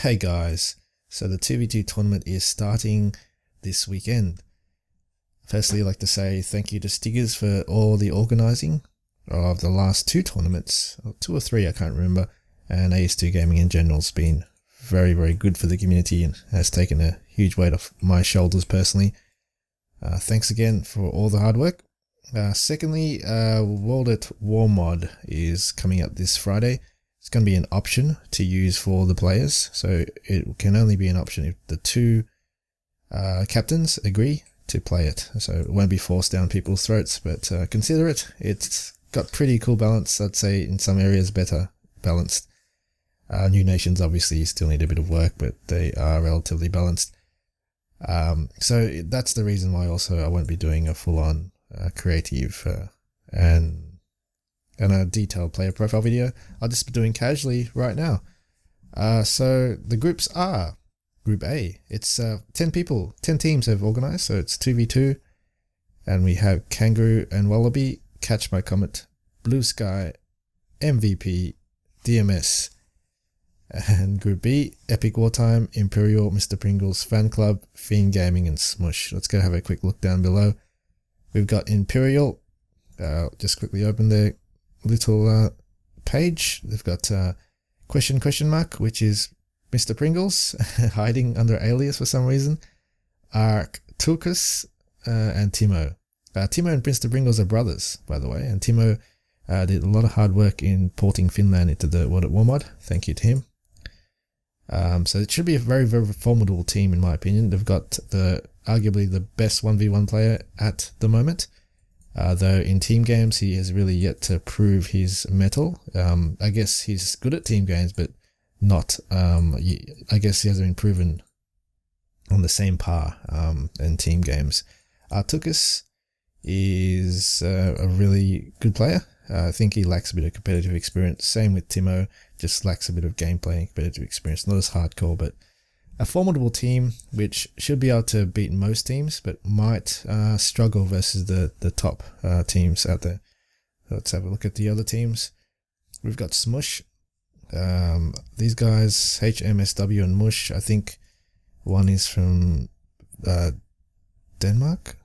Hey guys, so the 2v2 tournament is starting this weekend. Firstly, I'd like to say thank you to Stiggers for all the organising of the last two tournaments, or two or three, I can't remember, and AS2 Gaming in general has been very, very good for the community and has taken a huge weight off my shoulders personally. Thanks again for all the hard work. Secondly, World at War mod is coming up this Friday. It's going to be an option to use for the players, so it can only be an option if the two captains agree to play it. So it won't be forced down people's throats, but consider it. It's got pretty cool balance. I'd say in some areas better balanced. New nations obviously still need a bit of work, but they are relatively balanced. So that's the reason why also I won't be doing a full-on creative and a detailed player profile video. I'll just be doing casually right now. So the groups are Group A. It's 10 people, 10 teams have organised, so it's 2v2. And we have Kangaroo and Wallaby, Catch My Comet, Blue Sky, MVP, DMS. And Group B, Epic Wartime, Imperial, Mr. Pringles, Fan Club, Fiend Gaming, and Smush. Let's go have a quick look down below. We've got Imperial. Just quickly open their little page. They've got question mark, which is Mr. Pringles hiding under alias for some reason. Tulkus and Timo. Timo and Mr. Pringles are brothers, by the way, and Timo did a lot of hard work in porting Finland into the World at War mod. Thank you to him. So it should be a very, very formidable team in my opinion. They've got arguably the best 1v1 player at the moment. Though in team games he has really yet to prove his mettle. I guess he's good at team games, but not. I guess he hasn't been proven on the same par in team games. Tulkus is a really good player. I think he lacks a bit of competitive experience. Same with Timo, just lacks a bit of gameplay and competitive experience. Not as hardcore, but a formidable team which should be able to beat most teams, but might struggle versus the top teams out there. Let's have a look at the other teams. We've got Smush. These guys, HMSW and Mush. I think one is from Denmark?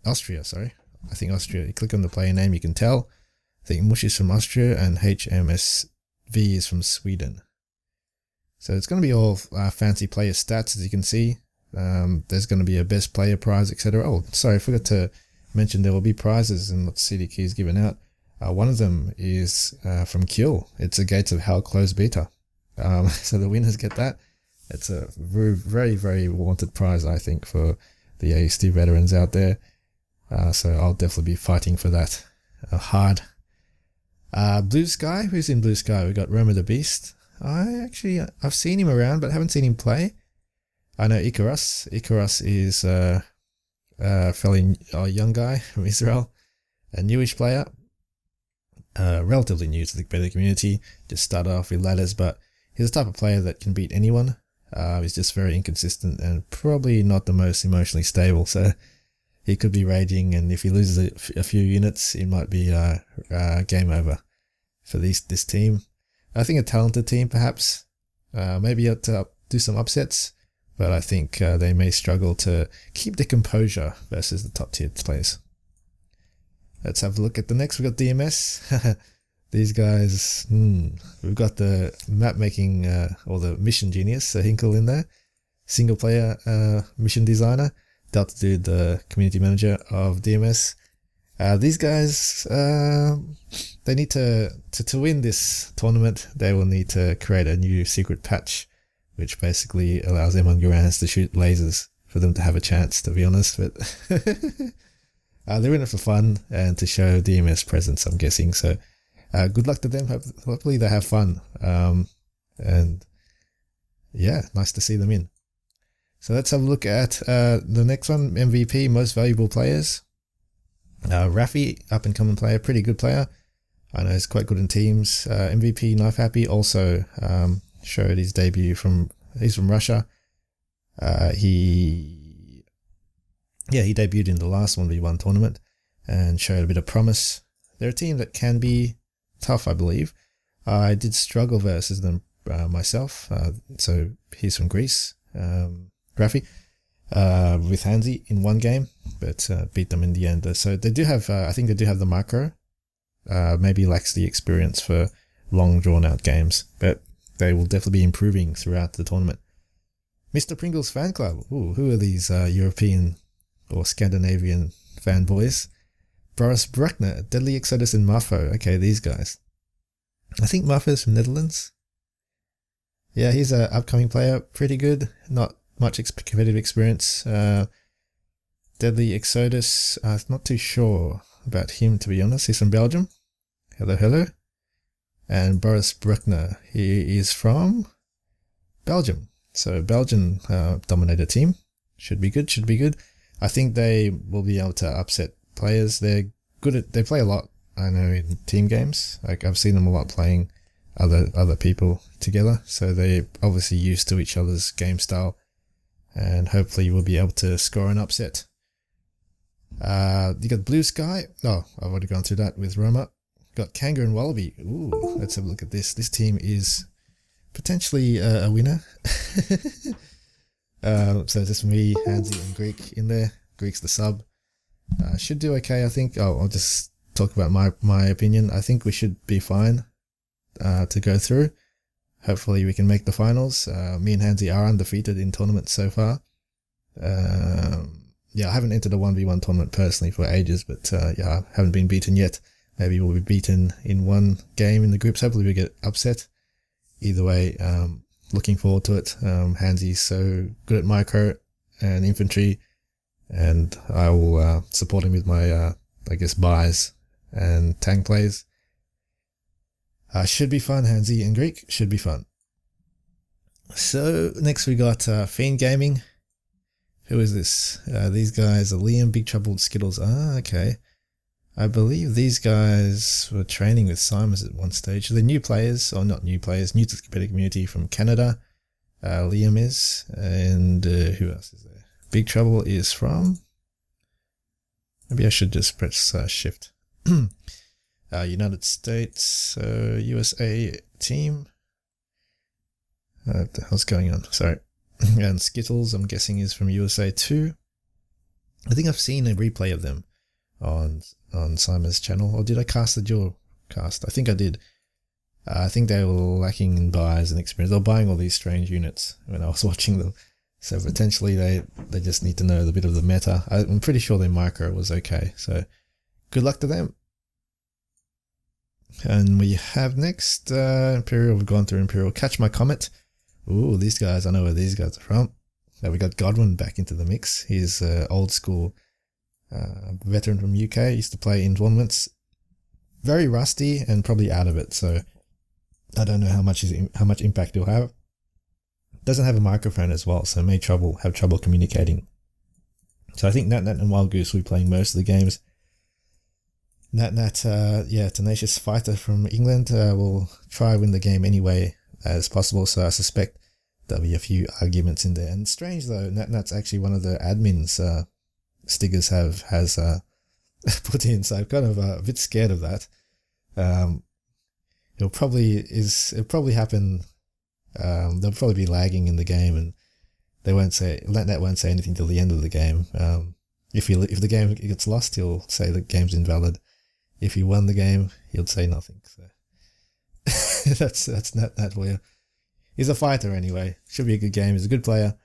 Austria, sorry. I think Austria. You click on the player name, you can tell. I think Mush is from Austria and HMSV is from Sweden. So it's going to be all fancy player stats, as you can see. There's going to be a best player prize, etc. Oh, sorry, I forgot to mention there will be prizes and what CDK is given out. One of them is from Kill. It's a Gates of Hell closed beta. So the winners get that. It's a very, very, very wanted prize, I think, for the AS2 veterans out there. So I'll definitely be fighting for that hard. Blue Sky. Who's in Blue Sky? We got Roma the Beast. I've seen him around, but haven't seen him play. I know Icarus. Icarus is a fairly young guy from Israel, a newish player, relatively new to the competitive community. Just started off with ladders, but he's the type of player that can beat anyone. He's just very inconsistent and probably not the most emotionally stable. So he could be raging, and if he loses a few units, it might be game over for this team. I think a talented team, perhaps. Maybe able to do some upsets, but I think they may struggle to keep the composure versus the top tier players. Let's have a look at the next. We've got DMS. These guys, we've got the map making or the mission genius, Hinkle in there. Single player mission designer. Delta Dude, the community manager of DMS. These guys, they need to win this tournament, they will need to create a new secret patch, which basically allows them on Gurans to shoot lasers for them to have a chance, to be honest. But they're in it for fun and to show DMS presence, I'm guessing. So good luck to them. Hopefully they have fun. And yeah, nice to see them in. So let's have a look at the next one, MVP, Most Valuable Players. Rafi, up-and-coming player, pretty good player. I know he's quite good in teams. MVP, Knife Happy, also showed his debut he's from Russia. He debuted in the last 1v1 tournament and showed a bit of promise. They're a team that can be tough, I believe. I did struggle versus them myself. So he's from Greece, Rafi, with Hansi in one game, but beat them in the end. So they do have, I think they do have the micro. Maybe lacks the experience for long drawn out games, but they will definitely be improving throughout the tournament. Mr. Pringle's fan club. Ooh, who are these European or Scandinavian fanboys? Boris Bruckner, Deadly Exodus, and Muffo. Okay, these guys. I think Muffo's from Netherlands. Yeah, he's an upcoming player. Pretty good. Not much competitive experience. Deadly Exodus, not too sure about him, to be honest. He's from Belgium. Hello, hello. And Boris Bruckner, he is from Belgium. So Belgian dominated team. Should be good, should be good. I think they will be able to upset players. They're good at, they play a lot, I know, in team games. Like I've seen them a lot playing other people together. So they're obviously used to each other's game style. And hopefully we'll be able to score an upset. You got Blue Sky. Oh, I've already gone through that with Roma. Got Kanga and Wallaby. Ooh, let's have a look at this. This team is potentially a winner. So just me, Hansi, and Greek in there. Greek's the sub. Should do okay, I think. Oh, I'll just talk about my opinion. I think we should be fine to go through. Hopefully we can make the finals. Me and Hansi are undefeated in tournaments so far. Yeah, I haven't entered a 1v1 tournament personally for ages, but yeah, I haven't been beaten yet. Maybe we'll be beaten in one game in the groups. Hopefully we get upset. Either way, looking forward to it. Hansi's so good at micro and infantry, and I will support him with my, I guess, buys and tank plays. Should be fun, Hansi and Greek. Should be fun. So next we got Fiend Gaming. Who is this? These guys are Liam, Big Trouble, Skittles. Ah, okay. I believe these guys were training with Simons at one stage. They're new players, or not new players, new to the competitive community from Canada. Liam is, and who else is there? Big Trouble is from... Maybe I should just press shift. United States, USA team. What the hell's going on? Sorry. And Skittles, I'm guessing, is from USA too. I think I've seen a replay of them on Simon's channel. Or did I cast the dual cast? I think I did. I think they were lacking in buys and experience. They were buying all these strange units when I was watching them. So potentially they just need to know a bit of the meta. I'm pretty sure their micro was okay. So good luck to them. And we have next Imperial. We've gone through Imperial. Catch My Comet. Ooh, these guys. I know where these guys are from. We got Godwin back into the mix. He's old school veteran from UK. Used to play in tournaments. Very rusty and probably out of it. So I don't know how much impact he'll have. Doesn't have a microphone as well, so may have trouble communicating. So I think Nat and Wild Goose will be playing most of the games. Nat, yeah, tenacious fighter from England, will try to win the game anyway as possible. So I suspect there'll be a few arguments in there. And strange though, Nat's actually one of the admins Stiggers has put in. So I'm kind of a bit scared of that. It'll probably happen. They'll probably be lagging in the game, and Nat won't say anything till the end of the game. If the game gets lost, he'll say the game's invalid. If he won the game, he'll say nothing. So that's Nat for you. He's a fighter anyway. Should be a good game. He's a good player.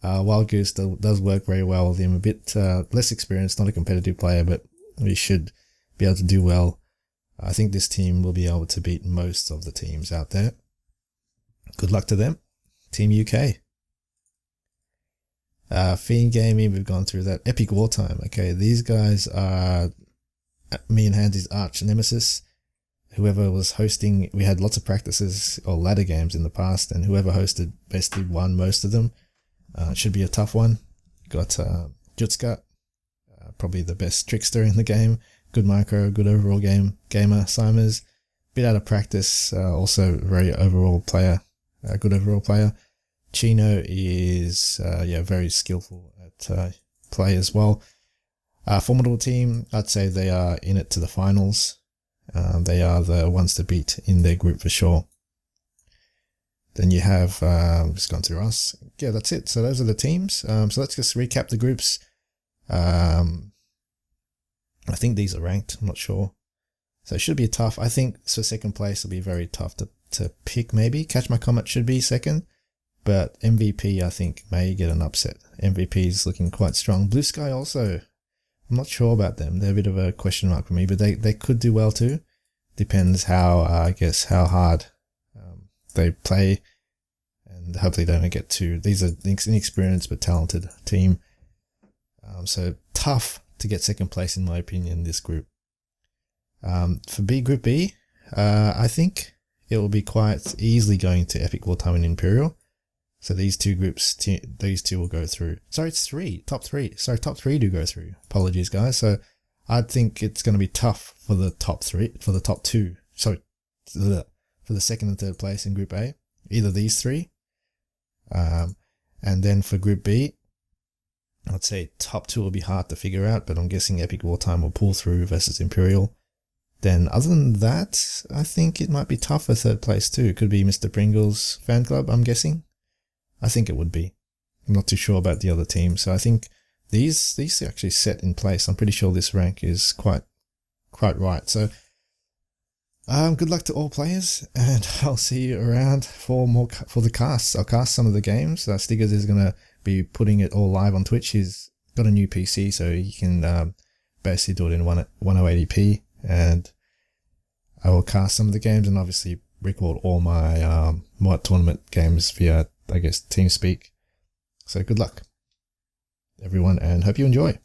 Wild Goose does work very well with him. A bit less experienced, not a competitive player, but he should be able to do well. I think this team will be able to beat most of the teams out there. Good luck to them. Team UK. Fiend Gaming, we've gone through that. Epic Wartime. Okay, these guys are me and Hansi's arch nemesis. Whoever was hosting, we had lots of practices or ladder games in the past, and whoever hosted basically won most of them. It should be a tough one. Got Jutska, probably the best trickster in the game. Good micro, good overall gamer. Simers, bit out of practice, also very overall player, good overall player. Chino is very skillful at play as well. Formidable team, I'd say they are in it to the finals. They are the ones to beat in their group for sure. Then you have, just gone through us. Yeah, that's it. So those are the teams. So let's just recap the groups. I think these are ranked. I'm not sure. So it should be tough. I think so second place will be very tough to pick maybe. Catch My Comet should be second. But MVP, I think, may get an upset. MVP is looking quite strong. Blue Sky also, I'm not sure about them. They're a bit of a question mark for me, but they could do well too. Depends how, I guess, how hard they play. And hopefully they don't get too... These are inexperienced but talented team. So tough to get second place, in my opinion, in this group. For Group B, I think it will be quite easily going to Epic Wartime and Imperial. So these two groups, these two will go through. Sorry, it's three. Top three. Sorry, top three do go through. Apologies, guys. So I think it's going to be tough for the top three, for the top two. So for the second and third place in Group A, either these three. And then for Group B, I'd say top two will be hard to figure out, but I'm guessing Epic Wartime will pull through versus Imperial. Then other than that, I think it might be tough for third place too. It could be Mr. Pringle's fan club, I'm guessing. I think it would be. I'm not too sure about the other team. So I think these are actually set in place. I'm pretty sure this rank is quite right. So good luck to all players, and I'll see you around for the casts. I'll cast some of the games. Stiggers is going to be putting it all live on Twitch. He's got a new PC, so he can basically do it in 1080p, and I will cast some of the games and obviously record all my mod tournament games via, I guess, TeamSpeak. So good luck, everyone, and hope you enjoy.